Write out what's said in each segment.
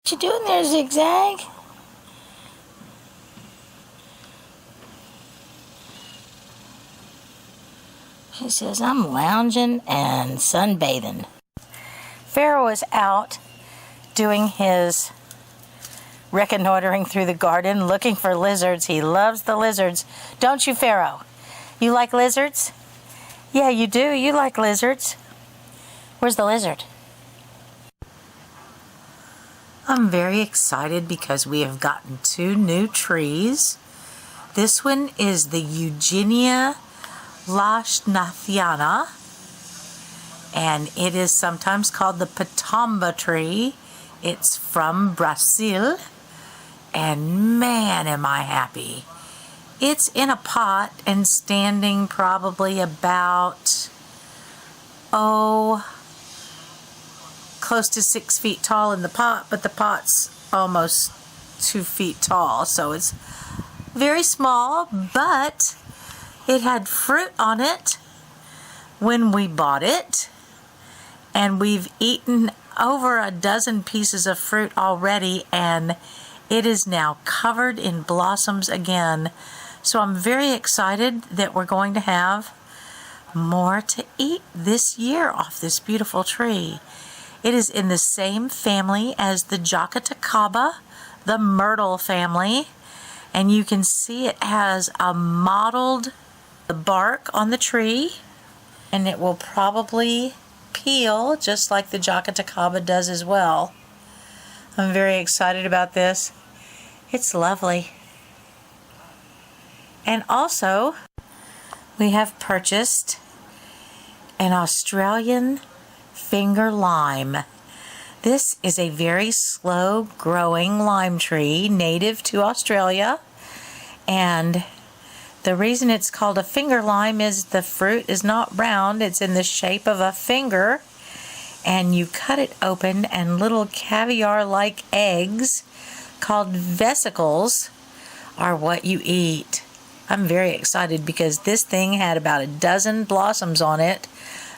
What you doing there, ZigZag? She says, I'm lounging and sunbathing. Faro is out doing his reconnoitering through the garden, looking for lizards. He loves the lizards. Don't you, Faro? You like lizards? Yeah, you do. You like lizards. Where's the lizard? I'm very excited because we have gotten 2 new trees. This one is the Eugenia lashnathiana, and it is sometimes called the Patamba tree. It's from Brazil, and man, am I happy. It's in a pot and standing probably about, close to 6 feet tall in the pot, but the pot's almost 2 feet tall, so it's very small, but it had fruit on it when we bought it, and we've eaten over a dozen pieces of fruit already, and it is now covered in blossoms again. So I'm very excited that we're going to have more to eat this year off this beautiful tree. It is in the same family as the Jacatacaba, the myrtle family, and you can see it has a mottled bark on the tree, and it will probably peel just like the Jacatacaba does as well. I'm very excited about this. It's lovely. And also, we have purchased an Australian finger lime. This is a very slow growing lime tree native to Australia, and the reason it's called a finger lime is the fruit is not round, it's in the shape of a finger, and you cut it open and little caviar-like eggs called vesicles are what you eat. I'm very excited because this thing had about a dozen blossoms on it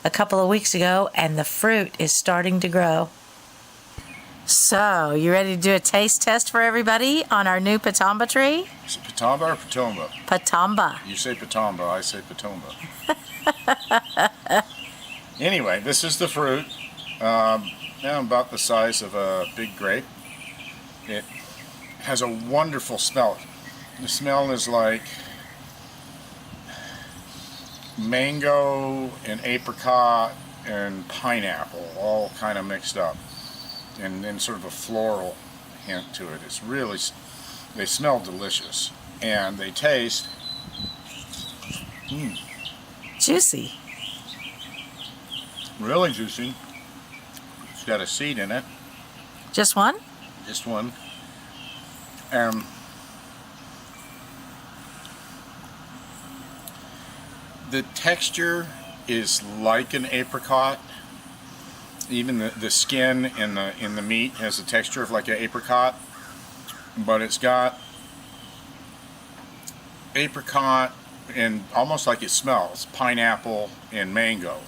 a couple of weeks ago, and the fruit is starting to grow. So, you ready to do a taste test for everybody on our new Patamba tree? Is it Patamba or Patomba? Patamba. You say Patamba, I say Patomba. Anyway, this is the fruit. Now about the size of a big grape. It has a wonderful smell. The smell is like mango and apricot and pineapple all kind of mixed up, and then sort of a floral hint to it. It's really, they smell delicious, and they taste juicy. Really juicy. It's got a seed in it. Just one? Just one. The texture is like an apricot. Even the skin in the meat has the texture of like an apricot, but it's got apricot and almost like it smells pineapple and mango.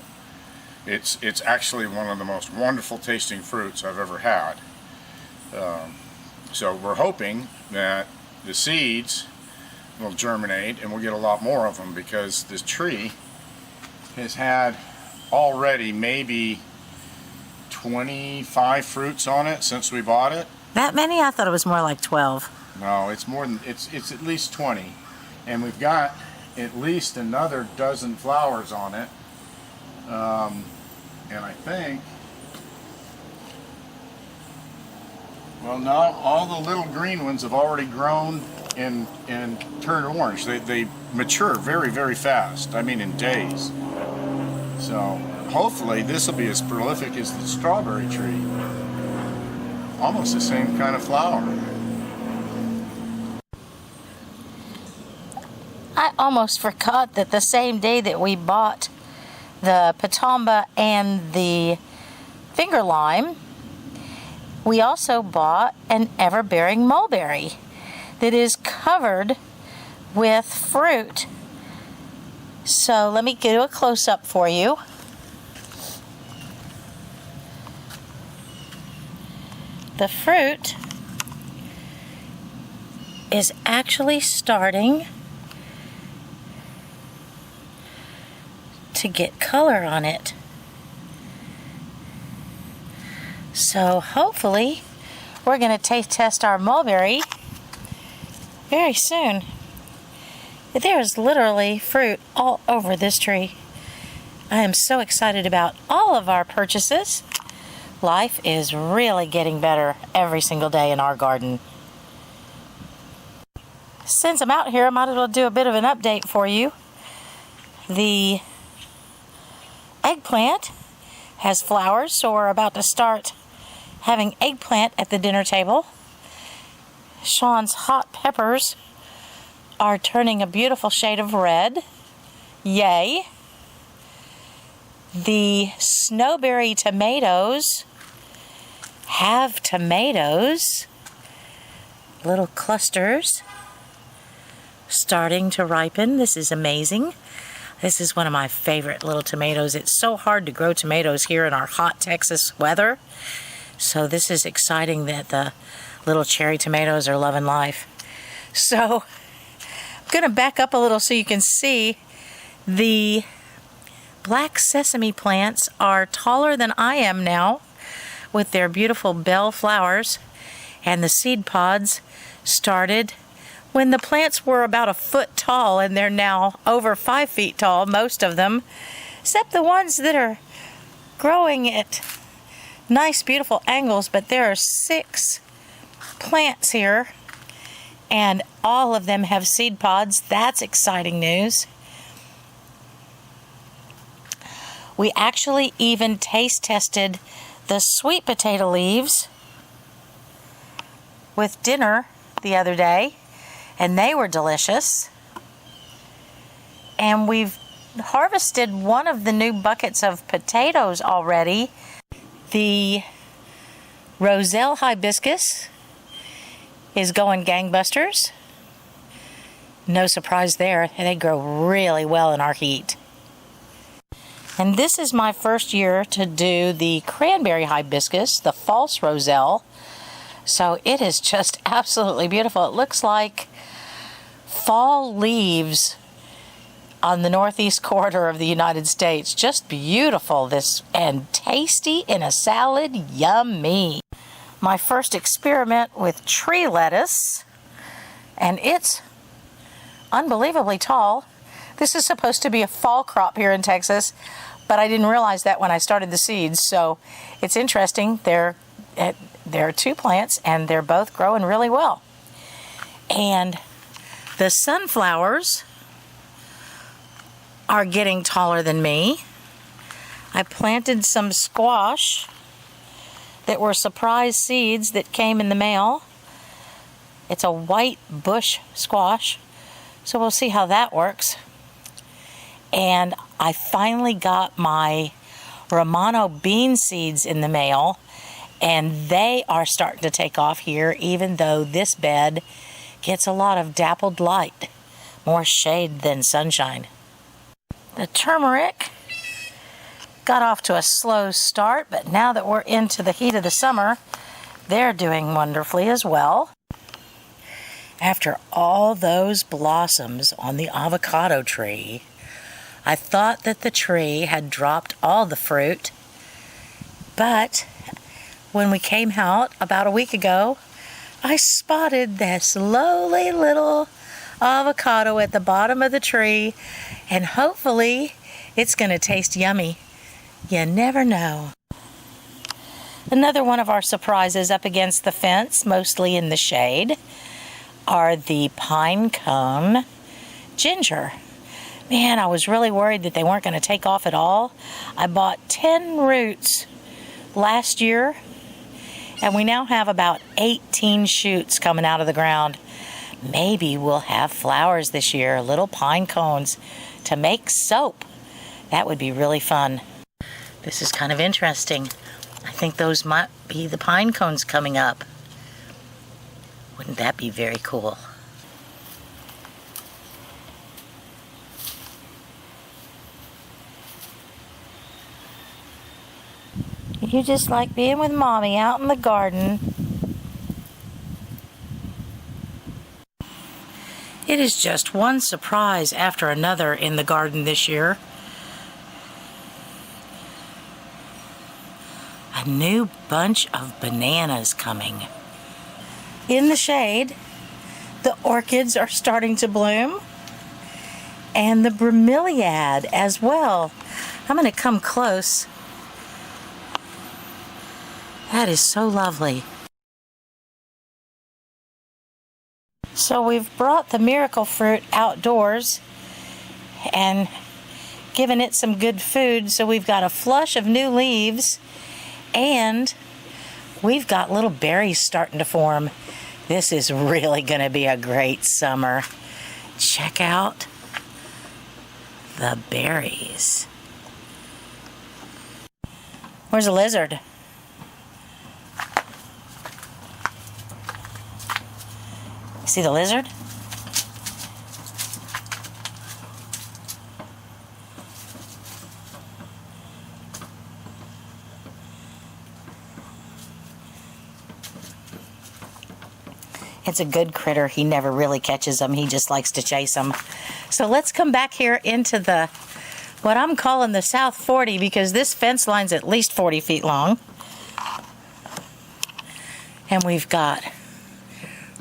It's actually one of the most wonderful tasting fruits I've ever had. So we're hoping that the seeds will germinate and we'll get a lot more of them, because this tree has had already maybe 25 fruits on it since we bought it. That many? I thought it was more like 12. No, it's more than, it's at least 20. And we've got at least another dozen flowers on it. And I think, well, no, all the little green ones have already grown and turned orange. They mature very, very fast. I mean, in days. So hopefully this will be as prolific as the strawberry tree. Almost the same kind of flower. I almost forgot that the same day that we bought the Patamba and the finger lime, we also bought an ever-bearing mulberry that is covered with fruit. So let me do a close-up for you. the fruit is actually starting to get color on it. So hopefully we're going to taste test our mulberry very soon. There's literally fruit all over this tree. I am so excited about all of our purchases. Life is really getting better every single day in our garden. Since I'm out here, I might as well do a bit of an update for you. The eggplant has flowers, so we're about to start having eggplant at the dinner table. Sean's hot peppers are turning a beautiful shade of red. Yay! The snowberry tomatoes have tomatoes, little clusters starting to ripen. This is amazing. This is one of my favorite little tomatoes. It's so hard to grow tomatoes here in our hot Texas weather. So this is exciting that the little cherry tomatoes are loving life. So I'm going to back up a little so you can see the black sesame plants are taller than I am now with their beautiful bell flowers, and the seed pods started when the plants were about a foot tall, and they're now over 5 feet tall, most of them, except the ones that are growing at nice beautiful angles. But there are 6 plants here and all of them have seed pods. That's exciting news. We actually even taste tested the sweet potato leaves with dinner the other day, and they were delicious. And we've harvested one of the new buckets of potatoes already. The Roselle hibiscus is going gangbusters. No surprise there, they grow really well in our heat. And this is my first year to do the cranberry hibiscus, the false roselle. So it is just absolutely beautiful. It looks like fall leaves on the northeast corridor of the United States. Just beautiful, this, and tasty in a salad. Yummy. My first experiment with tree lettuce, and it's unbelievably tall. This is supposed to be a fall crop here in Texas, but I didn't realize that when I started the seeds. So it's interesting. There are 2 plants, and they're both growing really well. And the sunflowers are getting taller than me. I planted some squash that were surprise seeds that came in the mail. It's a white bush squash, so we'll see how that works. And I finally got my Romano bean seeds in the mail, and they are starting to take off here, even though this bed gets a lot of dappled light, more shade than sunshine. The turmeric got off to a slow start, but now that we're into the heat of the summer, they're doing wonderfully as well. After all those blossoms on the avocado tree, I thought that the tree had dropped all the fruit, but when we came out about a week ago, I spotted this lowly little avocado at the bottom of the tree, and hopefully it's going to taste yummy. You never know. Another one of our surprises up against the fence, mostly in the shade, are the pine cone ginger. Man, I was really worried that they weren't going to take off at all. I bought 10 roots last year, and we now have about 18 shoots coming out of the ground. Maybe we'll have flowers this year, little pine cones, to make soap. That would be really fun. This is kind of interesting. I think those might be the pine cones coming up. Wouldn't that be very cool? You just like being with Mommy out in the garden. It is just one surprise after another in the garden this year. A new bunch of bananas coming. In the shade, the orchids are starting to bloom, and the bromeliad as well. I'm going to come close. That is so lovely. So we've brought the miracle fruit outdoors and given it some good food, so we've got a flush of new leaves and we've got little berries starting to form. This is really going to be a great summer. Check out the berries. Where's the lizard? See the lizard? It's a good critter. He never really catches them. He just likes to chase them. So let's come back here into the, what I'm calling the South 40, because this fence line's at least 40 feet long. And we've got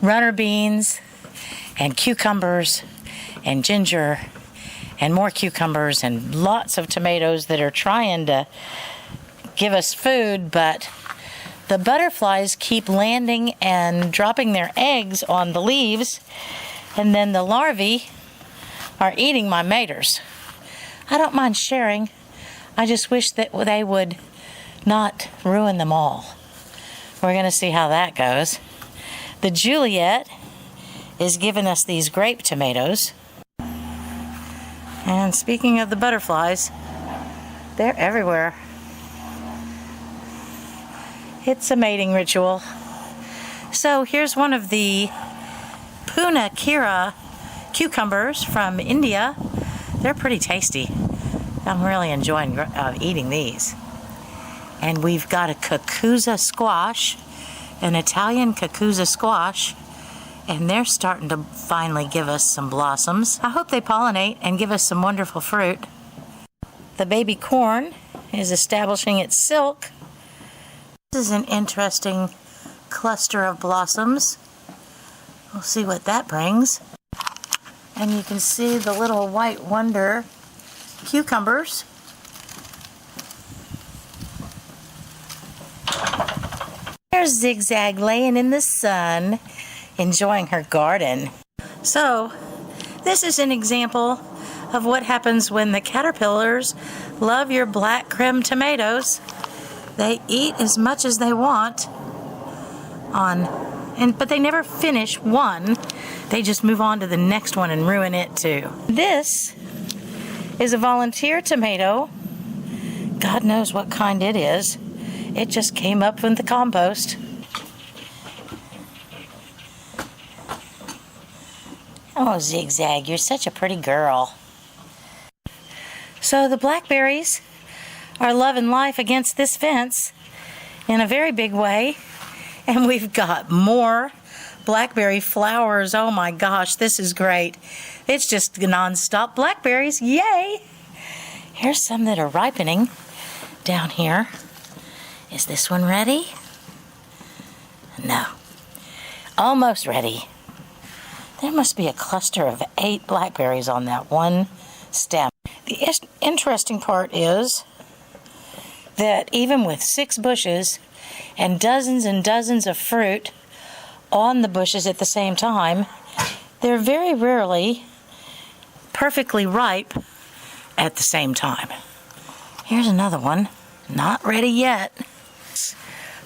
runner beans and cucumbers and ginger and more cucumbers and lots of tomatoes that are trying to give us food, but the butterflies keep landing and dropping their eggs on the leaves, and then the larvae are eating my maters. I don't mind sharing. I just wish that they would not ruin them all. We're going to see how that goes. The Juliet is giving us these grape tomatoes. And speaking of the butterflies, they're everywhere. It's a mating ritual. So here's one of the Puna Kira cucumbers from India. They're pretty tasty. I'm really enjoying eating these. And we've got a cucuzza squash, an Italian cucuzza squash, and they're starting to finally give us some blossoms. I hope they pollinate and give us some wonderful fruit. The baby corn is establishing its silk. This is an interesting cluster of blossoms. We'll see what that brings. And you can see the little white wonder cucumbers. There's ZigZag laying in the sun, enjoying her garden. So, this is an example of what happens when the caterpillars love your black creme tomatoes. They eat as much as they want but they never finish one. They just move on to the next one and ruin it too. This is a volunteer tomato. God knows what kind it is. It just came up from the compost. Oh, ZigZag, you're such a pretty girl. So the blackberries are loving life against this fence in a very big way. And we've got more blackberry flowers. Oh my gosh, this is great. It's just non-stop blackberries. Yay! Here's some that are ripening down here. Is this one ready? No. Almost ready. There must be a cluster of 8 blackberries on that one stem. The interesting part is that even with 6 bushes and dozens of fruit on the bushes at the same time, they're very rarely perfectly ripe at the same time. Here's another one. Not ready yet.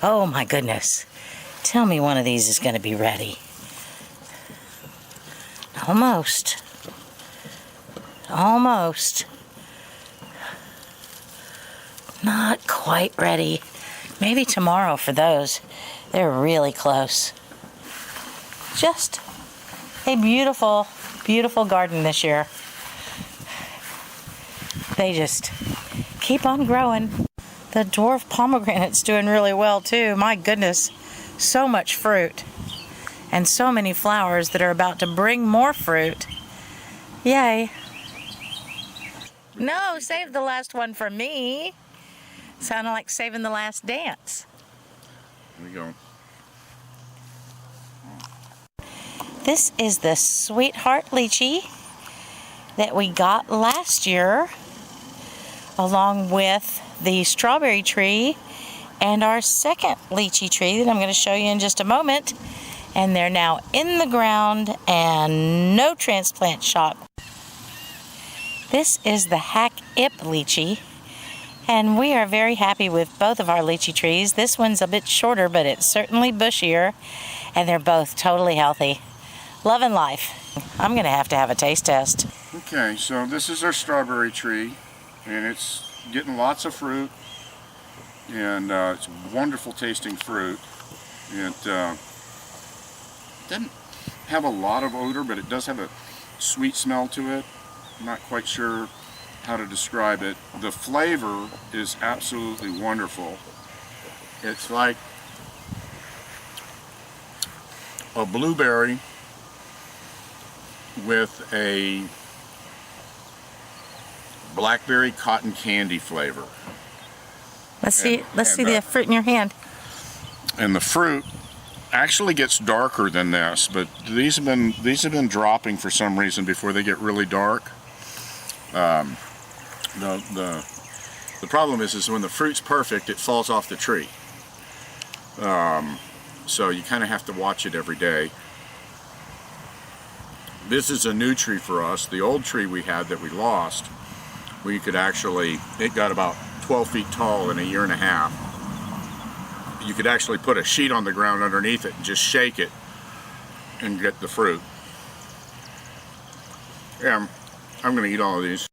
Oh my goodness. Tell me one of these is going to be ready. Almost. Almost. Not quite ready. Maybe tomorrow for those. They're really close. Just a beautiful, beautiful garden this year. They just keep on growing. The dwarf pomegranate's doing really well too. My goodness, so much fruit. and so many flowers that are about to bring more fruit. Yay. No, save the last one for me. Sounded like saving the last dance. Here we go. This is the Sweetheart lychee that we got last year, along with the strawberry tree and our second lychee tree that I'm going to show you in just a moment. And they're now in the ground and no transplant shock. This is the Hack Ip lychee, and we are very happy with both of our lychee trees. This one's a bit shorter, but it's certainly bushier, and they're both totally healthy. Love and life. I'm going to have a taste test. Okay, so this is our strawberry tree, and it's getting lots of fruit, and it's wonderful tasting fruit. It doesn't have a lot of odor, but it does have a sweet smell to it. I'm not quite sure how to describe it. The flavor is absolutely wonderful. It's like a blueberry with a blackberry cotton candy flavor. Let's see the fruit in your hand. And the fruit actually gets darker than this, but these have been dropping for some reason before they get really dark. The problem is when the fruit's perfect, it falls off the tree. So you kind of have to watch it every day. This is a new tree for us. The old tree we had that we lost, it got about 12 feet tall in a year and a half. You could actually put a sheet on the ground underneath it and just shake it and get the fruit. Yeah, I'm going to eat all of these.